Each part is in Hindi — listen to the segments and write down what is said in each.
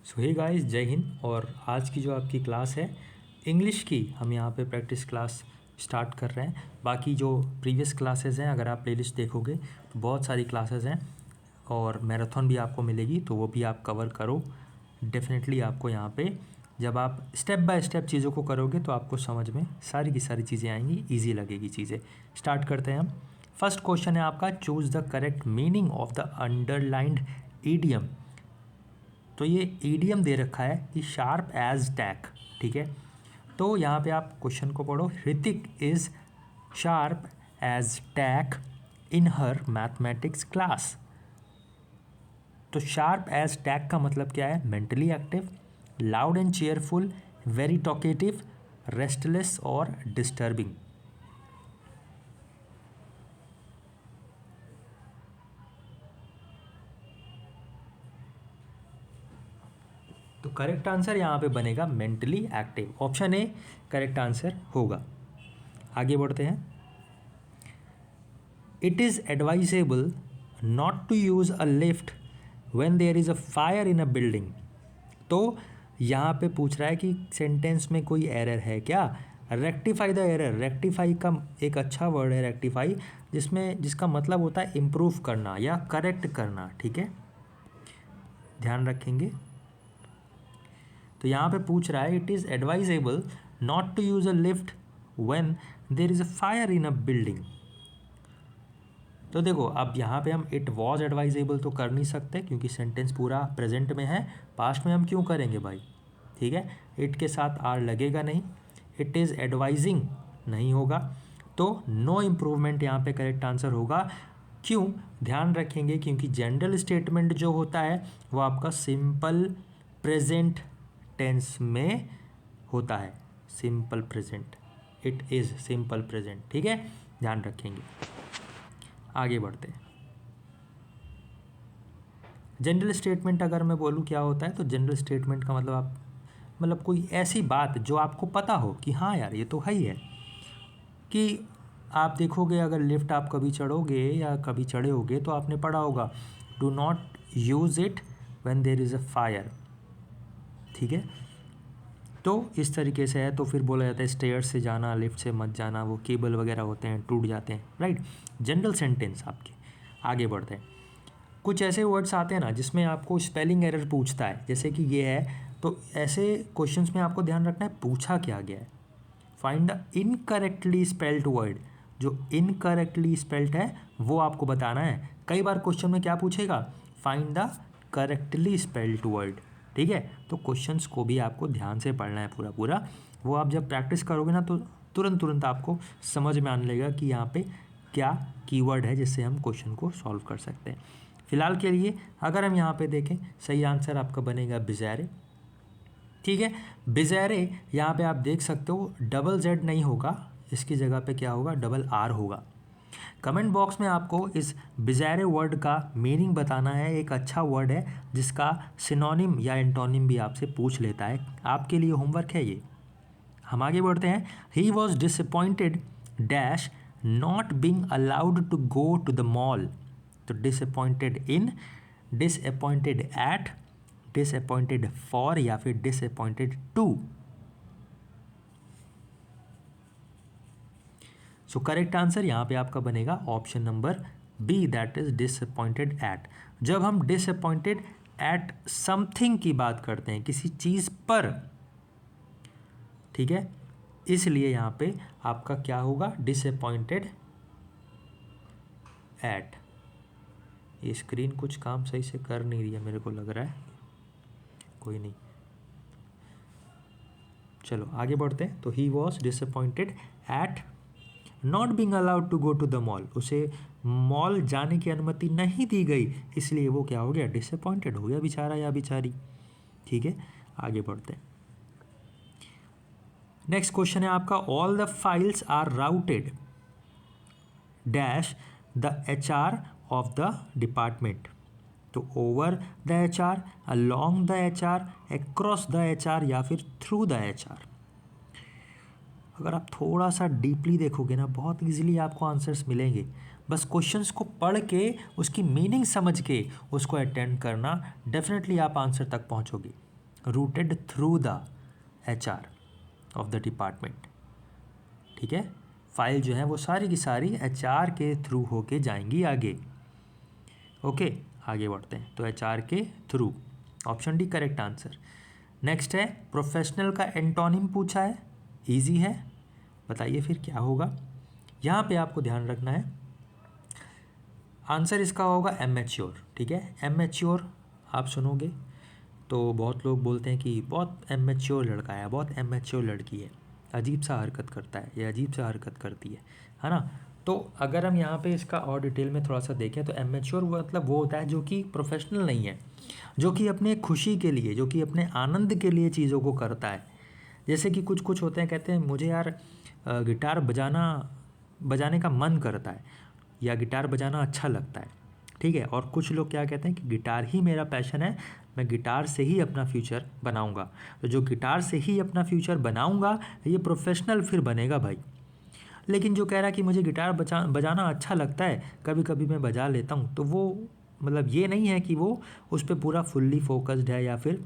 सो हे गाइस, जय हिंद। और आज की जो आपकी क्लास है इंग्लिश की, हम यहाँ पे प्रैक्टिस क्लास स्टार्ट कर रहे हैं। बाकी जो प्रीवियस क्लासेस हैं, अगर आप प्लेलिस्ट देखोगे तो बहुत सारी क्लासेस हैं और मैराथन भी आपको मिलेगी, तो वो भी आप कवर करो। डेफिनेटली आपको यहाँ पे जब आप स्टेप बाय स्टेप चीज़ों को करोगे तो आपको समझ में सारी की सारी चीज़ें आएंगी, ईजी लगेगी चीज़ें। स्टार्ट करते हैं हम। फर्स्ट क्वेश्चन है आपका, choose the correct meaning of the underlined idiom. तो ये ईडियम दे रखा है कि शार्प एज टैक, ठीक है। तो यहाँ पे आप क्वेश्चन को पढ़ो। Hrithik is sharp as tack in her mathematics class. तो शार्प एज टैक का मतलब क्या है? Mentally active, loud and cheerful, very talkative, restless और डिस्टर्बिंग। तो करेक्ट आंसर यहाँ पे बनेगा mentally active. Option A correct answer होगा। आगे बढ़ते हैं। It is advisable not to use a lift when there is a fire in a building. तो यहाँ पे पूछ रहा है कि सेंटेंस में कोई एरर है क्या? Rectify the error. रेक्टिफाई का एक अच्छा वर्ड है रेक्टिफाई, जिसका मतलब होता है इम्प्रूव करना या करेक्ट करना, ठीक है, ध्यान रखेंगे। तो यहाँ पे पूछ रहा है it is advisable not to use a lift when there is a fire in a building. तो देखो, अब यहाँ पे हम इट वॉज एडवाइजेबल तो कर नहीं सकते क्योंकि सेंटेंस पूरा प्रेजेंट में है। पास्ट में हम क्यों करेंगे भाई, ठीक है। इट के साथ आर लगेगा नहीं। इट इज़ एडवाइजिंग नहीं होगा, तो नो इम्प्रूवमेंट यहाँ पे करेक्ट आंसर होगा। क्यों? ध्यान रखेंगे क्योंकि जनरल स्टेटमेंट जो होता है वो आपका सिंपल प्रेजेंट टेंस में होता है। Simple present, it is simple present, ठीक है, ध्यान रखेंगे। आगे बढ़ते हैं। जनरल स्टेटमेंट अगर मैं बोलूँ क्या होता है, तो जनरल स्टेटमेंट का मतलब कोई ऐसी बात जो आपको पता हो कि हाँ यार ये तो है ही है। कि आप देखोगे, अगर लिफ्ट आप कभी चढ़ोगे या कभी चढ़े होगे तो आपने पढ़ा होगा do not use it when there is a fire, ठीक है। तो इस तरीके से है, तो फिर बोला जाता है स्टेयर्स से जाना, लिफ्ट से मत जाना, वो केबल वगैरह होते हैं टूट जाते हैं, राइट। जनरल सेंटेंस आपके। आगे बढ़ते हैं। कुछ ऐसे वर्ड्स आते हैं ना जिसमें आपको स्पेलिंग एरर पूछता है, जैसे कि ये है, तो ऐसे क्वेश्चंस में आपको ध्यान रखना है पूछा क्या गया है। Find the incorrectly spelled word. जो इनकरेक्टली स्पेल्ड है वो आपको बताना है। कई बार क्वेश्चन में क्या पूछेगा? Find the correctly spelled word, ठीक है। तो क्वेश्चंस को भी आपको ध्यान से पढ़ना है पूरा पूरा। वो आप जब प्रैक्टिस करोगे ना तो तुरंत आपको समझ में आने लगेगा कि यहाँ पे क्या कीवर्ड है जिससे हम क्वेश्चन को सॉल्व कर सकते हैं। फिलहाल के लिए अगर हम यहाँ पे देखें, सही आंसर आपका बनेगा बिज़ारे, ठीक है। बिज़ारे यहाँ पे आप देख सकते हो डबल जेड नहीं होगा, इसकी जगह पे क्या होगा? डबल आर होगा। कमेंट बॉक्स में आपको इस बिज़ारे वर्ड का मीनिंग बताना है। एक अच्छा वर्ड है जिसका सिनोनिम या एंटोनिम भी आपसे पूछ लेता है। आपके लिए होमवर्क है ये। हम आगे बढ़ते हैं। He was disappointed dash not being allowed to go to the mall. तो disappointed in, disappointed at, disappointed for या फिर disappointed to. So correct answer यहाँ पे आपका बनेगा option number B, that is disappointed at. जब हम डिसअपॉइंटेड एट समथिंग की बात करते हैं, किसी चीज़ पर, ठीक है, इसलिए यहाँ पे आपका क्या होगा? Disappointed eight. ये स्क्रीन कुछ काम सही से कर नहीं रही है मेरे को लग रहा है, कोई नहीं, चलो आगे बढ़ते हैं। तो he was disappointed at not being allowed to go to the mall. उसे मॉल जाने की अनुमति नहीं दी गई, इसलिए वो क्या हो गया? डिसअपॉइंटेड हो गया बेचारा या बेचारी, ठीक है। आगे बढ़ते हैं। नेक्स्ट क्वेश्चन है आपका, all the files are routed dash the HR of the department. तो over the HR, along the HR, across the HR या फिर थ्रू द HR। अगर आप थोड़ा सा डीपली देखोगे ना, बहुत इजीली आपको आंसर्स मिलेंगे। बस क्वेश्चंस को पढ़ के उसकी मीनिंग समझ के उसको अटेंड करना, डेफिनेटली आप आंसर तक पहुंचोगे। Routed through the HR of the department. ठीक है, फाइल जो है वो सारी की सारी HR के थ्रू होके जाएंगी आगे। ओके, आगे बढ़ते हैं। तो HR के through, option D correct answer. Next है प्रोफेशनल का एंटोनिम पूछा है, इजी है, बताइए फिर क्या होगा। यहाँ पे आपको ध्यान रखना है, आंसर इसका होगा एमेच्योर। ठीक है, एमेच्योर आप सुनोगे तो बहुत लोग बोलते हैं कि बहुत एमेच्योर लड़का है, बहुत एमेच्योर लड़की है, अजीब सा हरकत करता है, ये अजीब सा हरकत करती है ना। तो अगर हम यहाँ पे इसका और डिटेल में थोड़ा सा देखें तो एमेच्योर मतलब वो होता है जो कि प्रोफेशनल नहीं है, जो कि अपने खुशी के लिए, जो कि अपने आनंद के लिए चीज़ों को करता है। जैसे कि कुछ कुछ होते हैं, कहते हैं मुझे यार गिटार बजाने का मन करता है, या गिटार बजाना अच्छा लगता है। ठीक है, और कुछ लोग क्या कहते हैं कि गिटार ही मेरा पैशन है, मैं गिटार से ही अपना फ्यूचर बनाऊंगा। तो जो गिटार से ही अपना फ्यूचर बनाऊंगा ये प्रोफेशनल फिर बनेगा भाई। लेकिन जो कह रहा है कि मुझे गिटार बजाना अच्छा लगता है, कभी कभी मैं बजा लेता हूँ, तो वो मतलब ये नहीं है कि वो उस पर पूरा फुल्ली फोकस्ड है या फिर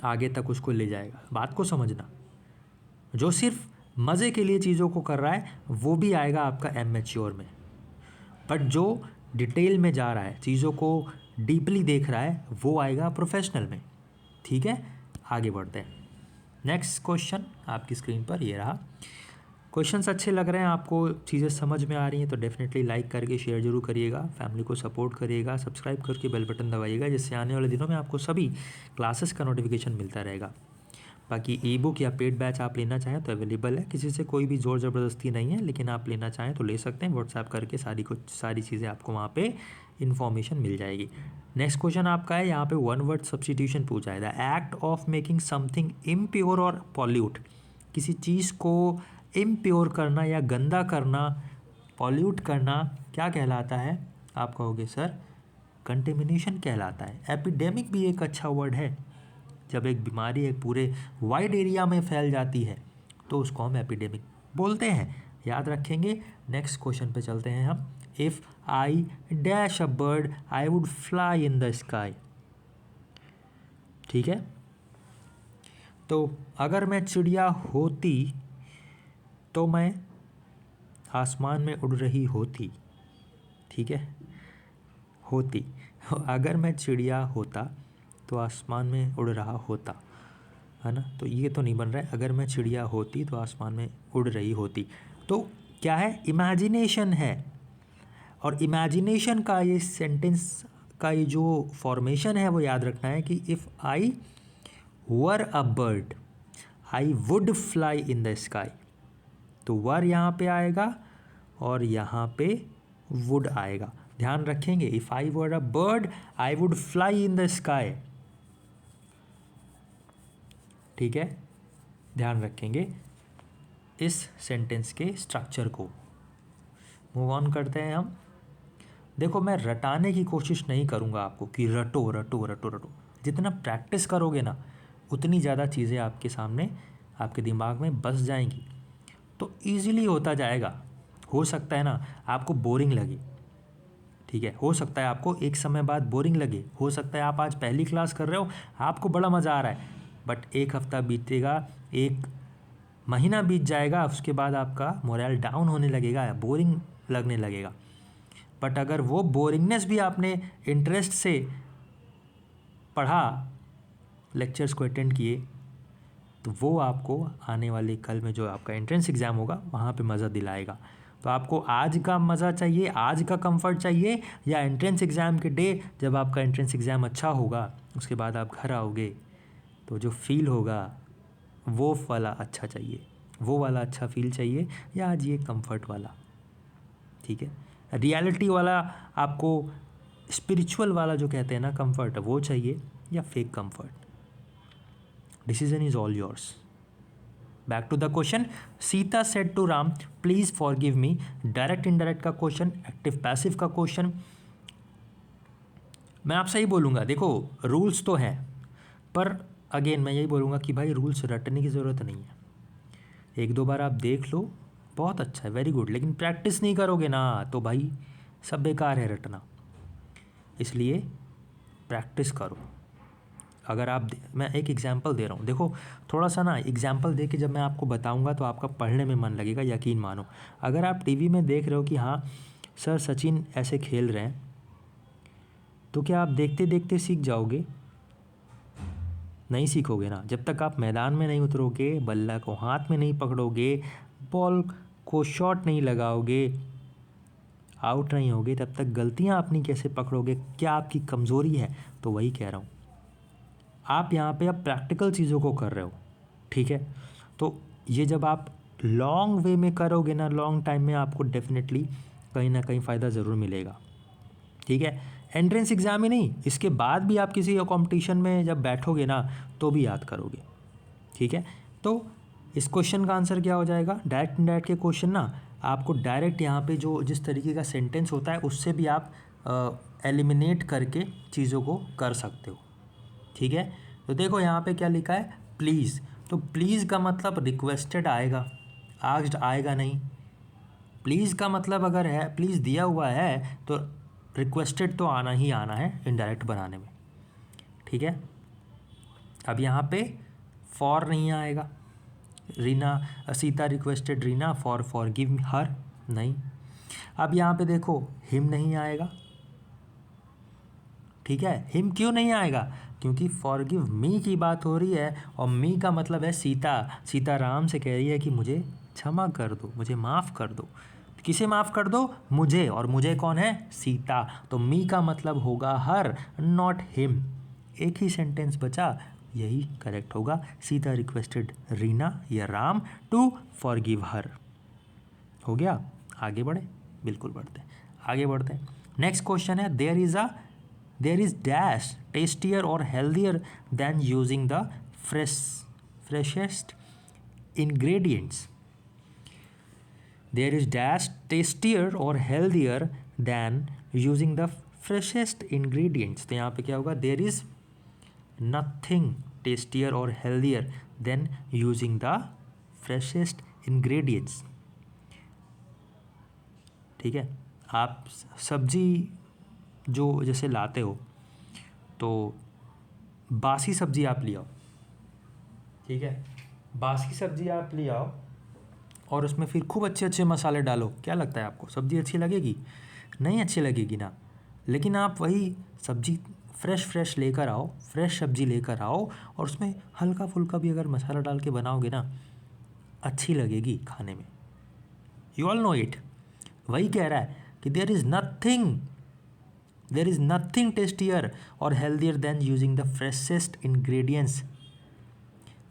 आगे तक उसको ले जाएगा। बात को समझना, जो सिर्फ मज़े के लिए चीज़ों को कर रहा है वो भी आएगा आपका एमेच्योर में, बट जो डिटेल में जा रहा है, चीज़ों को डीपली देख रहा है, वो आएगा प्रोफेशनल में। ठीक है, आगे बढ़ते हैं। नेक्स्ट क्वेश्चन आपकी स्क्रीन पर ये रहा। क्वेश्चंस अच्छे लग रहे हैं आपको, चीज़ें समझ में आ रही हैं तो डेफिनेटली लाइक करके शेयर जरूर करिएगा, फैमिली को सपोर्ट करिएगा, सब्सक्राइब करके बेल बटन दबाइएगा, जिससे आने वाले दिनों में आपको सभी क्लासेस का नोटिफिकेशन मिलता रहेगा। बाकी ई बुक या पेड बैच आप लेना चाहें तो अवेलेबल है, किसी से कोई भी ज़ोर ज़बरदस्ती नहीं है, लेकिन आप लेना चाहें तो ले सकते हैं। व्हाट्सएप करके सारी चीज़ें आपको वहाँ पे इन्फॉर्मेशन मिल जाएगी। नेक्स्ट क्वेश्चन आपका है, यहाँ पे वन वर्ड सब्सटीट्यूशन पूछा है। The act of making something impure और पॉल्यूट, किसी चीज़ को इम्प्योर करना या गंदा करना, पॉल्यूट करना क्या कहलाता है? आप कहोगे सर कंटेमिनेशन कहलाता है। एपिडेमिक भी एक अच्छा वर्ड है, जब एक बीमारी एक पूरे वाइड एरिया में फैल जाती है तो उसको हम एपिडेमिक बोलते हैं, याद रखेंगे। नेक्स्ट क्वेश्चन पे चलते हैं हम। If I dash a bird I would fly in the sky. ठीक है, तो अगर मैं चिड़िया होती तो मैं आसमान में उड़ रही होती। ठीक है, होती, अगर मैं चिड़िया होता तो आसमान में उड़ रहा होता, है ना। तो ये तो नहीं बन रहा है, अगर मैं चिड़िया होती तो आसमान में उड़ रही होती। तो क्या है, इमेजिनेशन है। और इमेजिनेशन का ये सेंटेंस का ये जो फॉर्मेशन है वो याद रखना है कि if I were a bird I would fly in the sky. तो वर यहाँ पे आएगा और यहाँ पे वुड आएगा, ध्यान रखेंगे। If I were a bird I would fly in the sky. ठीक है, ध्यान रखेंगे इस सेंटेंस के स्ट्रक्चर को। मूव ऑन करते हैं हम। देखो, मैं रटाने की कोशिश नहीं करूँगा आपको कि रटो रटो रटो रटो। जितना प्रैक्टिस करोगे ना उतनी ज़्यादा चीज़ें आपके सामने, आपके दिमाग में बस जाएंगी, तो ईज़िली होता जाएगा। हो सकता है ना आपको बोरिंग लगे, ठीक है, हो सकता है आपको एक समय बाद बोरिंग लगे, हो सकता है आप आज पहली क्लास कर रहे हो, आपको बड़ा मज़ा आ रहा है, बट एक हफ्ता बीतेगा, एक महीना बीत जाएगा, उसके बाद आपका मोरल डाउन होने लगेगा, बोरिंग लगने लगेगा। बट अगर वो बोरिंगनेस भी आपने इंटरेस्ट से पढ़ा, लेक्चर्स को अटेंड किए, तो वो आपको आने वाले कल में जो आपका एंट्रेंस एग्ज़ाम होगा वहाँ पे मज़ा दिलाएगा। तो आपको आज का मज़ा चाहिए, आज का कंफर्ट चाहिए, या एंट्रेंस एग्ज़ाम के डे जब आपका एंट्रेंस एग्ज़ाम अच्छा होगा, उसके बाद आप घर आओगे तो जो फील होगा वो वाला अच्छा चाहिए, वो वाला अच्छा फील चाहिए, या आज ये कंफर्ट वाला। ठीक है, रियलिटी वाला आपको, स्पिरिचुअल वाला जो कहते हैं ना कंफर्ट, वो चाहिए या fake comfort. Decision is all yours. Back to the question. Sita said to Ram please forgive me. Direct indirect का क्वेश्चन, एक्टिव पैसिव का क्वेश्चन। मैं आपसे ही बोलूँगा, देखो रूल्स तो हैं, पर अगेन मैं यही बोलूँगा कि भाई रूल्स रटने की ज़रूरत नहीं है। एक दो बार आप देख लो, बहुत अच्छा है, वेरी गुड, लेकिन प्रैक्टिस नहीं करोगे ना तो भाई सब बेकार है रटना। इसलिए प्रैक्टिस करो, अगर आप मैं एक एग्जांपल दे रहा हूँ, देखो थोड़ा सा ना एग्जांपल दे के जब मैं आपको बताऊँगा तो आपका पढ़ने में मन लगेगा, यकीन मानो। अगर आप टीवी में देख रहे हो कि हाँ सर सचिन ऐसे खेल रहे हैं, तो क्या आप देखते देखते सीख जाओगे? नहीं सीखोगे ना। जब तक आप मैदान में नहीं उतरोगे, बल्ला को हाथ में नहीं पकड़ोगे, बॉल को शॉट नहीं लगाओगे, आउट नहीं होगे, तब तक गलतियां अपनी कैसे पकड़ोगे? क्या आपकी कमज़ोरी है? तो वही कह रहा हूँ, आप यहाँ पे अब प्रैक्टिकल चीज़ों को कर रहे हो, ठीक है। तो ये जब आप लॉन्ग वे में करोगे ना, लॉन्ग टाइम में, आपको डेफिनेटली कहीं ना कहीं फ़ायदा ज़रूर मिलेगा, ठीक है। एंट्रेंस एग्ज़ाम ही नहीं, इसके बाद भी आप किसी कंपटीशन में जब बैठोगे ना तो भी याद करोगे, ठीक है। तो इस क्वेश्चन का आंसर क्या हो जाएगा? डायरेक्ट इनडायरेक्ट के क्वेश्चन ना आपको डायरेक्ट यहाँ पे जो जिस तरीके का सेंटेंस होता है उससे भी आप एलिमिनेट करके चीज़ों को कर सकते हो, ठीक है। तो देखो यहाँ पे क्या लिखा है, प्लीज़। तो प्लीज़ का मतलब रिक्वेस्टेड आएगा, आस्क्ड आएगा नहीं। प्लीज़ का मतलब अगर है, प्लीज़ दिया हुआ है तो रिक्वेस्टेड तो आना ही आना है इनडायरेक्ट बनाने में, ठीक है। अब यहाँ पे फॉर नहीं आएगा, Reena Sita requested Reena for give her, नहीं। अब यहाँ पे देखो हिम नहीं आएगा, ठीक है। हिम क्यों नहीं आएगा? क्योंकि फॉरगिव मी की बात हो रही है और मी का मतलब है सीता। सीता राम से कह रही है कि मुझे क्षमा कर दो, मुझे माफ़ कर दो। किसे माफ़ कर दो? मुझे, और मुझे कौन है? सीता। तो मी का मतलब होगा हर, नॉट हिम। एक ही सेंटेंस बचा, यही करेक्ट होगा। सीता रिक्वेस्टेड रीना या राम टू फॉरगिव हर। हो गया? आगे बढ़े? बिल्कुल बढ़ते हैं, आगे बढ़ते हैं। नेक्स्ट क्वेश्चन है, देयर इज़ डैश टेस्टियर और healthier then using the freshest ingredients. There is dash tastier or healthier than using the freshest ingredients. तो यहाँ पे क्या होगा? There is nothing tastier or healthier than using the freshest ingredients. ठीक है। आप सब्जी जो जैसे लाते हो तो बासी सब्जी आप ले आओ, ठीक है। बासी सब्जी आप ले आओ और उसमें फिर खूब अच्छे अच्छे मसाले डालो, क्या लगता है आपको सब्ज़ी अच्छी लगेगी? नहीं अच्छी लगेगी ना। लेकिन आप वही सब्ज़ी फ्रेश लेकर आओ, फ्रेश सब्ज़ी लेकर आओ और उसमें हल्का फुल्का भी अगर मसाला डाल के बनाओगे ना, अच्छी लगेगी खाने में। You all know it. वही कह रहा है कि देयर इज़ नथिंग टेस्टियर और healthier then using the freshest ingredients.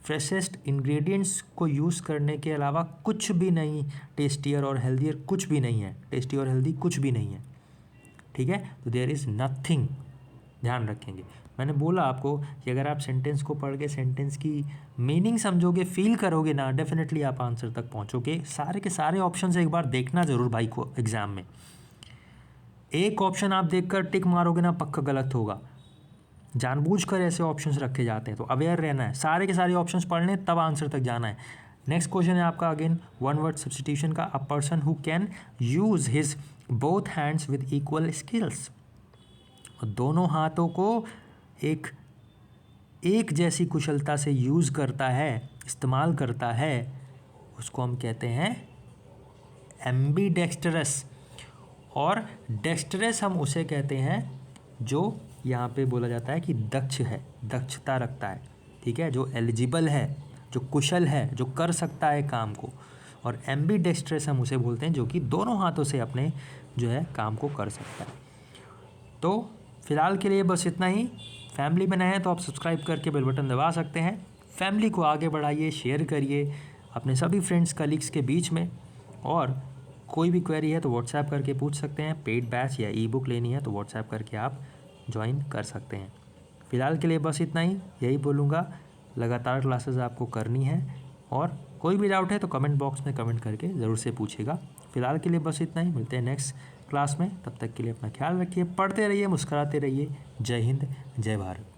Freshest ingredients को यूज़ करने के अलावा कुछ भी नहीं, टेस्टियर और हेल्दियर कुछ भी नहीं है, टेस्टी और हेल्दी कुछ भी नहीं है, ठीक है। तो देयर इज़ नथिंग, ध्यान रखेंगे। मैंने बोला आपको कि अगर आप सेंटेंस को पढ़ के सेंटेंस की मीनिंग समझोगे, फील करोगे ना, डेफिनेटली आप आंसर तक पहुंचोगे। सारे के सारे ऑप्शन एक बार देखना ज़रूर भाई को एग्ज़ाम में। एक ऑप्शन आप देखकर टिक मारोगे ना, पक्का गलत होगा। जानबूझकर ऐसे ऑप्शंस रखे जाते हैं, तो अवेयर रहना है, सारे के सारे ऑप्शंस पढ़ने तब आंसर तक जाना है। नेक्स्ट क्वेश्चन है आपका अगेन वन वर्ड सब्स्टिट्यूशन का। A person who can use his both hands with equal skills. दोनों हाथों को एक जैसी कुशलता से यूज़ करता है, इस्तेमाल करता है, उसको हम कहते हैं एम्बीडेक्स्टरस। और डेक्स्टरस हम उसे कहते हैं जो यहाँ पे बोला जाता है कि दक्ष है, दक्षता रखता है, ठीक है, जो एलिजिबल है, जो कुशल है, जो कर सकता है काम को। और एम्बीडेक्स्ट्रस हम उसे बोलते हैं जो कि दोनों हाथों से अपने जो है काम को कर सकता है। तो फ़िलहाल के लिए बस इतना ही। फैमिली में नए हैं तो आप सब्सक्राइब करके बेल बटन दबा सकते हैं। फैमिली को आगे बढ़ाइए, शेयर करिए अपने सभी फ्रेंड्स कलीग्स के बीच में। और कोई भी क्वेरी है तो व्हाट्सएप करके पूछ सकते हैं। पेड बैच या ई बुक लेनी है तो व्हाट्सएप करके आप ज्वाइन कर सकते हैं। फ़िलहाल के लिए बस इतना ही, यही बोलूँगा। लगातार क्लासेस आपको करनी है और कोई भी डाउट है तो कमेंट बॉक्स में कमेंट करके ज़रूर से पूछेगा। फ़िलहाल के लिए बस इतना ही, मिलते हैं नेक्स्ट क्लास में। तब तक के लिए अपना ख्याल रखिए, पढ़ते रहिए, मुस्कुराते रहिए। जय हिंद, जय भारत।